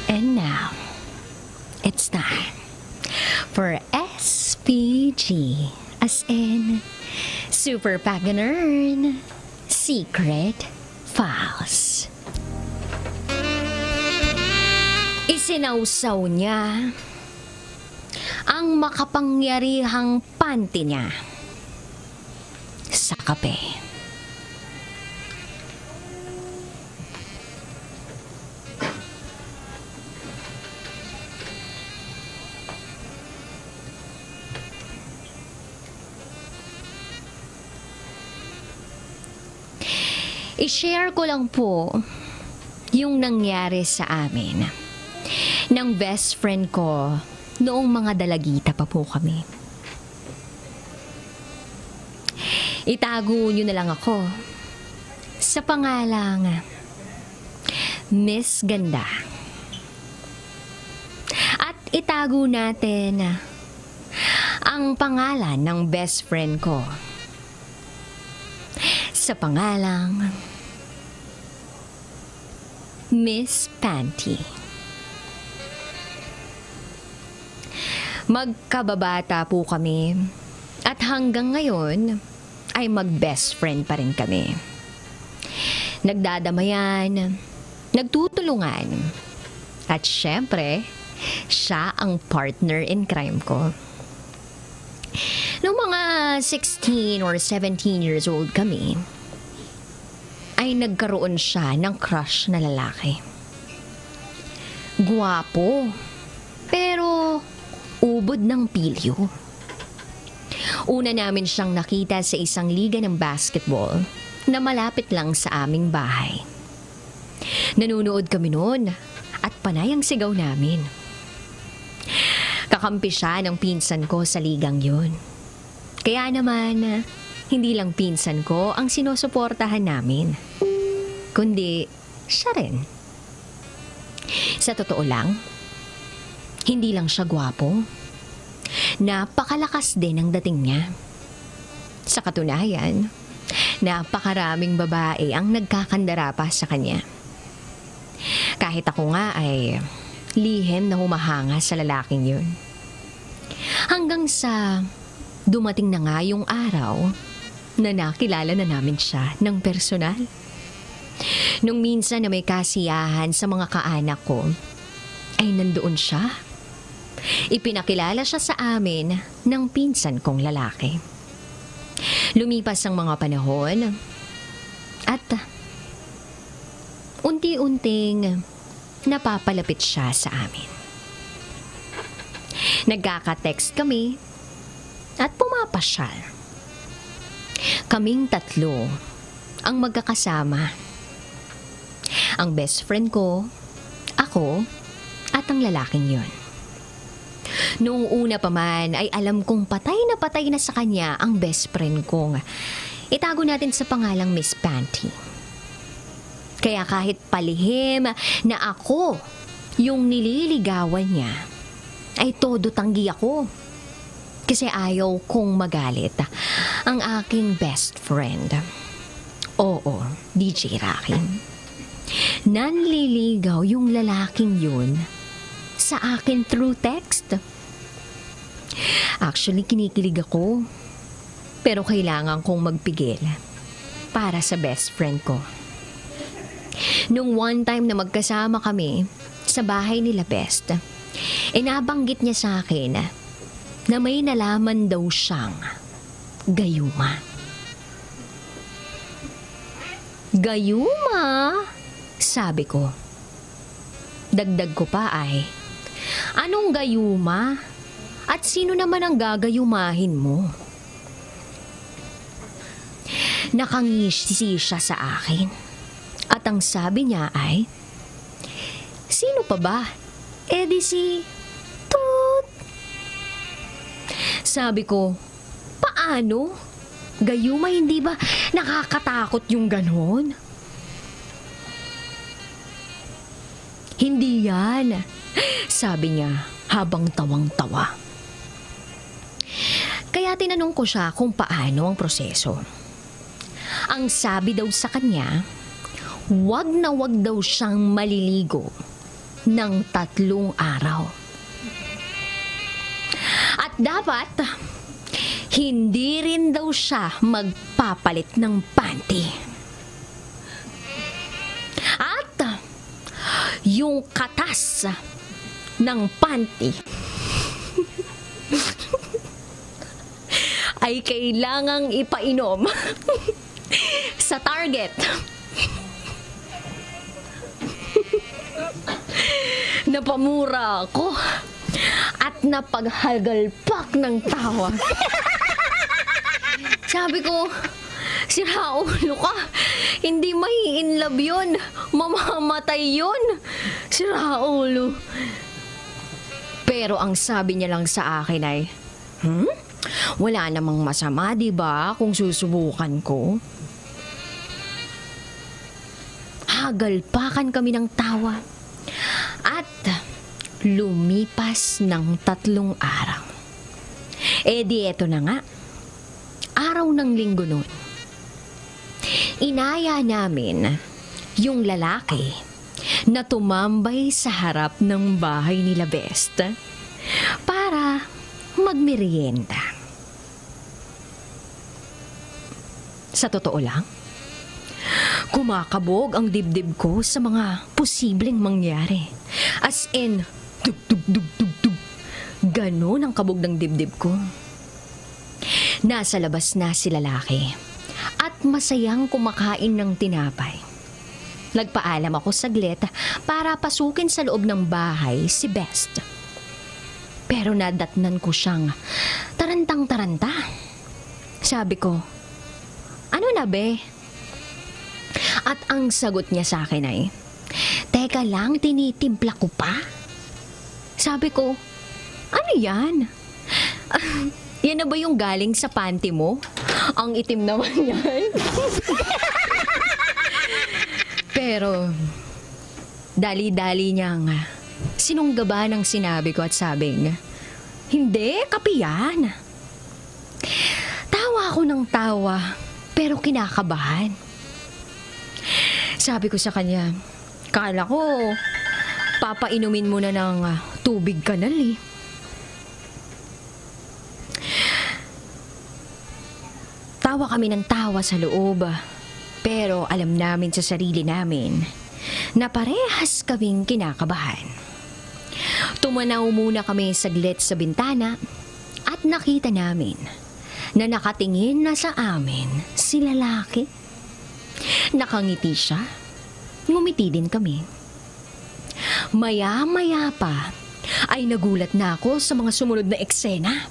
And now, it's time for SPG, as in Super Pag-Nerd Secret Files. Isinausaw niya ang makapangyarihang panty niya sa kape. I-share ko lang po yung nangyari sa amin ng best friend ko noong mga dalagita pa po kami. Itago nyo na lang ako sa pangalang Miss Ganda. At itago natin ang pangalan ng best friend ko sa pangalang Miss Panty. Magkababata po kami at hanggang ngayon ay mag-best friend pa rin kami. Nagdadamayan, nagtutulungan, at syempre, siya ang partner in crime ko. Noong mga 16 or 17 years old kami, ay nagkaroon siya ng crush na lalaki. Guwapo, pero ubod ng pilyo. Una namin siyang nakita sa isang liga ng basketball na malapit lang sa aming bahay. Nanunood kami noon at panay ang sigaw namin. Kakampi siya ng pinsan ko sa ligang yun. Kaya naman, hindi lang pinsan ko ang sinusuportahan namin, kundi siya rin. Sa totoo lang, hindi lang siya gwapo, napakalakas din ang dating niya. Sa katunayan, napakaraming babae ang nagkakandara pa sa kanya. Kahit ako nga ay lihim na humahanga sa lalaking yun. Hanggang sa dumating na nga yung araw na nakilala na namin siya ng personal. Nung minsan na may kasiyahan sa mga kaanak ko, ay nandoon siya. Ipinakilala siya sa amin ng pinsan kong lalaki. Lumipas ang mga panahon at unti-unting napapalapit siya sa amin. Nagkaka-text kami at pumapasyal. Kaming tatlo ang magkakasama. Ang best friend ko, ako, at ang lalaking yon. Noong una pa man ay alam kong patay na sa kanya ang best friend kong itago natin sa pangalang Miss Panty. Kaya kahit palihim na ako yung nililigawan niya, ay todo tanggi ako. Kasi ayaw kong magalit ang aking best friend. Oo, DJ Rocky. Nanliligaw yung lalaking yun sa akin through text. Actually, kinikilig ako. Pero kailangan kong magpigil para sa best friend ko. Nung one time na magkasama kami sa bahay nila Best, nabanggit niya sa akin na may nalaman daw siyang gayuma. Gayuma? Sabi ko. Dagdag ko pa ay, anong gayuma? At sino naman ang gagayumahin mo? Nakangisi siya sa akin. At ang sabi niya ay, sino pa ba? Di si Toot. Sabi ko, paano? Gayuma, hindi ba nakakatakot yung ganon? Hindi yan, sabi niya habang tawang-tawa. Kaya tinanong ko siya kung paano ang proseso. Ang sabi daw sa kanya, wag na wag daw siyang maliligo ng 3 araw. At dapat, hindi rin daw siya magpapalit ng panty. At yung katas ng panty ay kailangang ipainom sa Target. Napamura ako at napaghagalpak ng tawa. Sabi ko, sira ulo ka. Hindi mai-inlove yun. Mamamatay yun. Sira ulo. Pero ang sabi niya lang sa akin ay, wala namang masama, diba, kung susubukan ko? Hagalpakan kami ng tawa. At lumipas ng 3 araw. Di eto na nga. Araw ng linggo nun. Inaya namin yung lalaki na tumambay sa harap ng bahay nila Best para magmerienda. Sa totoo lang, kumakabog ang dibdib ko sa mga posibleng mangyari. As in, dug-dug-dug-dug-dug. Ganon ang kabog ng dibdib ko. Nasa labas na si lalaki at masayang kumakain ng tinapay. Nagpaalam ako saglit para pasukin sa loob ng bahay si Best. Pero nadatnan ko siyang tarantang-taranta. Sabi ko, ano na be? At ang sagot niya sa akin ay, teka lang, tinitimpla ko pa? Sabi ko, ano yan? Yan na ba yung galing sa panty mo? Ang itim naman yan. Pero, dali-dali niyang sinunggaba ng sinabi ko at sabing, hindi, kape yan. Tawa ako ng tawa, pero kinakabahan. Sabi ko sa kanya, kala ko, papainumin mo na ng tubig kanal eh. Tawa kami ng tawa sa loob, pero alam namin sa sarili namin na parehas kaming kinakabahan. Tumanaw muna kami saglit sa bintana at nakita namin na nakatingin na sa amin si lalaki. Nakangiti siya, ngumiti din kami. Maya-maya pa ay nagulat na ako sa mga sumunod na eksena.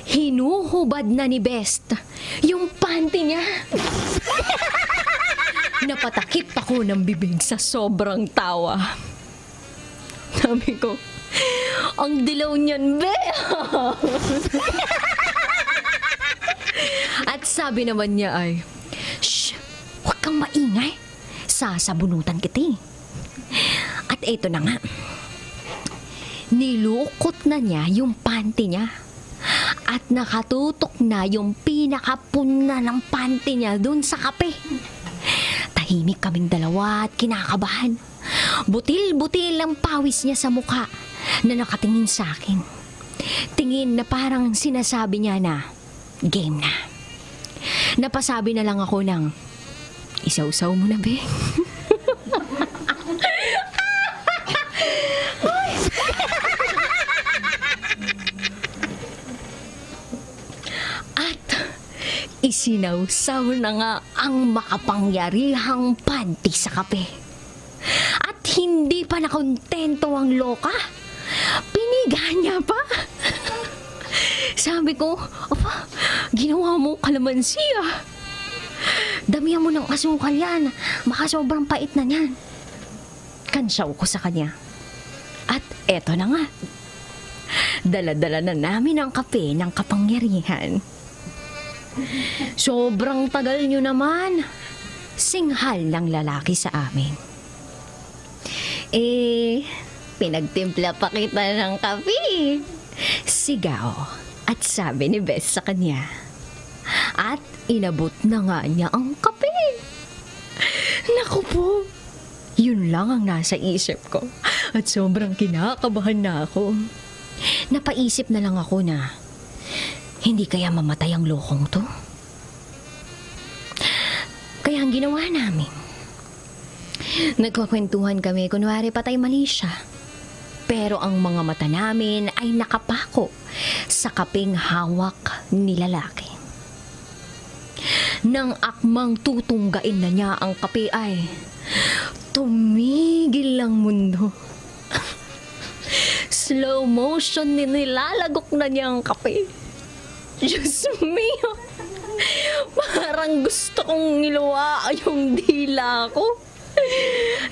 Hinuhubad na ni Best yung panty niya. Napatakip ako ng bibig sa sobrang tawa. Sabi ko, ang dilaw niyan, be! At sabi naman niya ay, shh, huwag kang maingay. Sasabunutan kita. At eto na nga. Nilukot na niya yung panty niya. At nakatutok na yung pinakapuna ng panty niya dun sa kape. Tahimik kaming dalawa at kinakabahan. Butil-butil ang pawis niya sa mukha na nakatingin sa akin. Tingin na parang sinasabi niya na, game na. Napasabi na lang ako ng, isaw-saw mo na, be. At isinawsaw na nga ang makapangyarihang panty sa kape. At hindi pa nakontento ang loka. Piniga niya pa. Sabi ko, apa, ginawa mo kalamansi ah. Damihan mo ng asukal yan. Baka sobrang pait na niyan. Kansyaw ko sa kanya. At eto na nga. Dala-dala na namin ang kape ng kapangyarihan. Sobrang tagal nyo naman. Singhal ng lalaki sa amin. Pinagtimpla pa kita ng kape. Sigaw at sabi ni Bess sa kanya. At inabot na nga niya ang kape. Naku po, yun lang ang nasa isip ko. At sobrang kinakabahan na ako. Napaisip na lang ako na, hindi kaya mamatay ang lokong to? Kaya ang ginawa namin, nagkakwentuhan kami kunwari patay mali siya. Pero ang mga mata namin ay nakapako sa kaping hawak ni lalaki. Nang akmang tutunggain na niya ang kape ay tumigil ang mundo. Slow motion nilalagok na niya ang kape. Diyos mio! Parang gusto kong niluwa yung dila ko.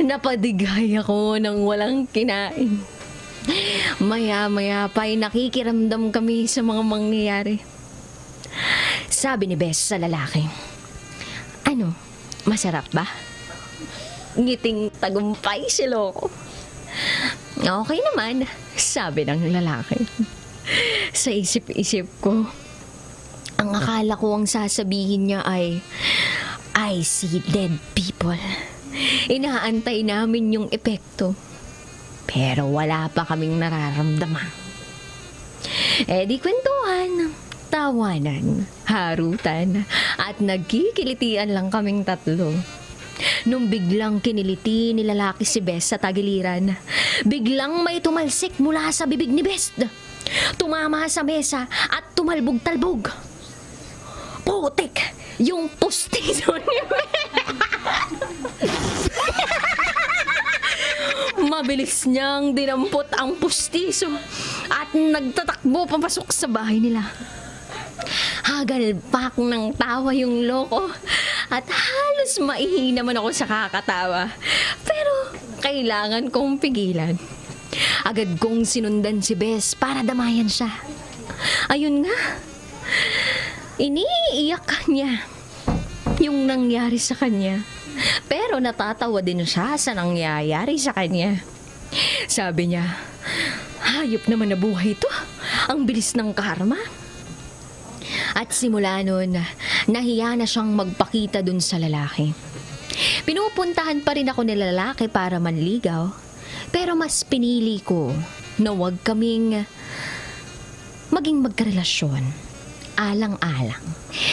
Napadigay ako ng walang kinain. Maya-maya pa'y nakikiramdam kami sa mga mangyayari. Sabi ni Bes sa lalaki, "Ano, masarap ba?" Ngiting tagumpay si Loko. "Okay naman," sabi ng lalaki. Sa isip-isip ko, ang akala ko ang sasabihin niya ay, "I see dead people." Inaantay namin yung epekto. Pero wala pa kaming nararamdaman. Di kwentuhan, tawanan, harutan, at nagkikilitian lang kaming tatlo. Nung biglang kiniliti ni lalaki si Bes sa tagiliran, biglang may tumalsik mula sa bibig ni Bes. Tumama sa mesa at tumalbog-talbog. Putik! Yung pustiso ni Bes! Mabilis niyang dinampot ang pustiso at nagtatakbo papasok sa bahay nila. Hagalpak ng tawa yung Loko at halos maihi naman ako sa kakatawa. Pero kailangan kong pigilan. Agad kong sinundan si Bes para damayan siya. Ayun nga, iniiyak niya yung nangyari sa kanya. Pero natatawa din siya sa nangyayari sa kanya. Sabi niya, "Hayop naman na buhay ito. Ang bilis ng karma." At simula noon, nahiya na siyang magpakita dun sa lalaki. Pinupuntahan pa rin ako ni lalaki para manligaw. Pero mas pinili ko na huwag kaming maging magkarelasyon. Alang-alang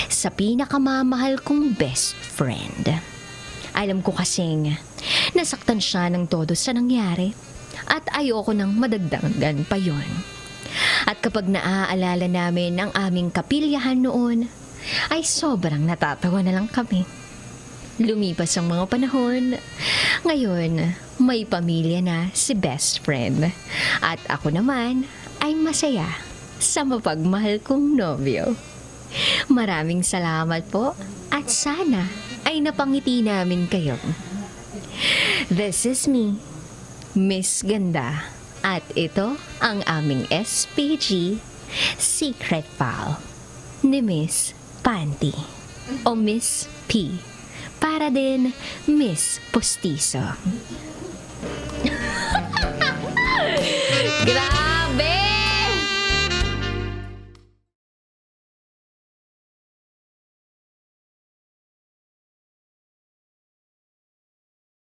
sa pinakamamahal kong best friend. Alam ko kasing nasaktan siya ng todo sa nangyari at ayoko nang madagdagan pa yon. At kapag naaalala namin ang aming kapilyahan noon, ay sobrang natatawa na lang kami. Lumipas ang mga panahon. Ngayon, may pamilya na si best friend. At ako naman ay masaya sa mapagmahal kong nobyo. Maraming salamat po at sana ay napangiti namin kayo. This is me, Miss Ganda, at ito ang aming SPG Secret Pal ni Miss Panty o Miss P para din Miss Postizo.